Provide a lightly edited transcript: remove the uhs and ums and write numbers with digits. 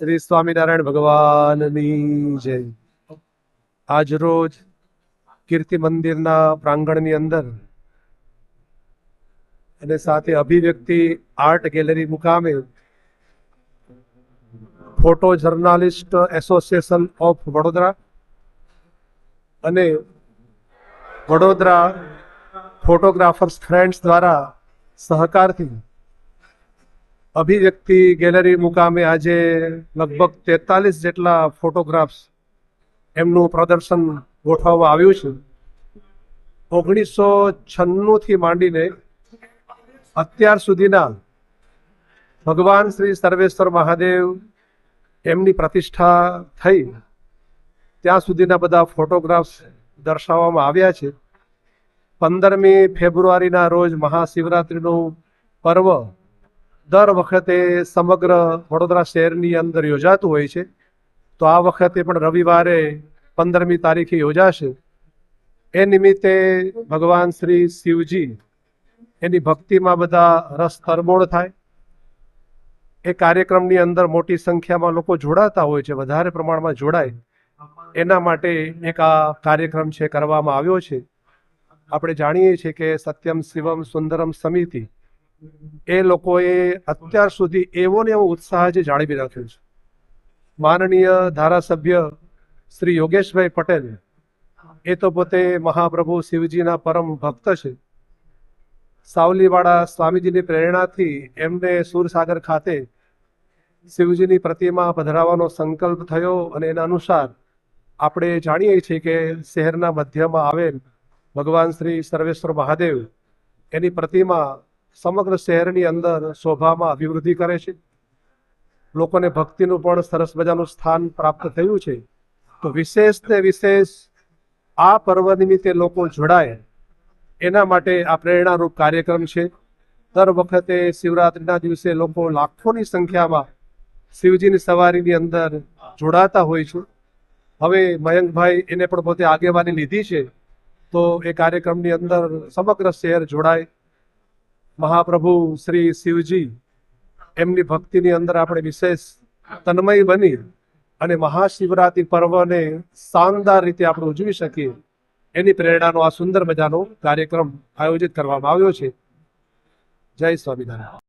શ્રી સ્વામિનારાયણ ભગવાનની જય। આજ રોજ કીર્તિ મંદિરના પ્રાંગણની અંદર અને સાથે અભિવ્યક્તિ આર્ટ ગેલેરી મુકામે photo journalist association of Vadodara અને વડોદરા ફોટોગ્રાફર્સ ફ્રેન્ડ્સ દ્વારા સહકારથી અભિવ્યક્તિ ગેલેરી મુકામે આજે લગભગ 43 જેટલા ફોટોગ્રાફ્સ એમનું પ્રદર્શન ગોઠવવામાં આવ્યું છે। 1996થી માંડીને અત્યાર સુધીના ભગવાન શ્રી સર્વેશ્વર મહાદેવ એમની પ્રતિષ્ઠા થઈ ત્યાં સુધીના બધા ફોટોગ્રાફ્સ દર્શાવવામાં આવ્યા છે। 15મી ફેબ્રુઆરીના રોજ મહાશિવરાત્રિનું પર્વ દર વખતે સમગ્ર વડોદરા શહેરની અંદર યોજાતું હોય છે, તો આ વખતે પણ રવિવારે 15મી તારીખે યોજાશે। એ નિમિત્તે ભગવાન શ્રી શિવજી એની ભક્તિમાં બધા રસ તરબોળ થાય, એ કાર્યક્રમની અંદર મોટી સંખ્યામાં લોકો જોડાતા હોય છે, વધારે પ્રમાણમાં જોડાય એના માટે એક આ કાર્યક્રમ છે કરવામાં આવ્યો છે। આપણે જાણીએ છીએ કે સત્યમ શિવમ સુંદરમ સમિતિ એ લોકોએ અત્યાર સુધી એવો ને એવો ઉત્સાહ જે જાળવી રાખ્યો છે। માનનીય ધારાસભ્ય શ્રી યોગેશભાઈ પટેલ એ તો પોતે મહાપ્રભુ શિવજીના પરમ ભક્ત છે। સાવલીવાળા સ્વામીજીની પ્રેરણાથી એમને સુરસાગર ખાતે શિવજીની પ્રતિમા પધરાવવાનો સંકલ્પ થયો અને એના અનુસાર આપણે જાણીએ છીએ કે શહેરના મધ્યમાં આવેલ ભગવાન શ્રી સર્વેશ્વર મહાદેવ એની પ્રતિમા સમગ્ર શહેરની અંદર શોભામાં અભિવૃદ્ધિ કરે છે। લોકોને ભક્તિનું પણ સરસ મજાનું સ્થાન પ્રાપ્ત થયું છે। તો વિશેષ ને વિશેષ આ પર્વ નિમિત્તે લોકો જોડાય એના માટે આ પ્રેરણારૂપ કાર્યક્રમ છે। દર વખતે શિવરાત્રિના દિવસે લોકો લાખોની સંખ્યામાં શિવજીની સવારીની અંદર જોડાતા હોય છે। હવે મયંકભાઈ એને પણ પોતે આગેવાની લીધી છે, તો એ કાર્યક્રમની અંદર સમગ્ર શહેર જોડાય, મહાપ્રભુ શ્રી શિવજી એમની ભક્તિની અંદર આપણે વિશેષ તન્મય બની અને મહાશિવરાત્રિ પર્વને શાનદાર રીતે આપણે ઉજવી શકીએ એની પ્રેરણાનો આ સુંદર મજાનો કાર્યક્રમ આયોજિત કરવામાં આવ્યો છે। જય સ્વામિનારાયણ।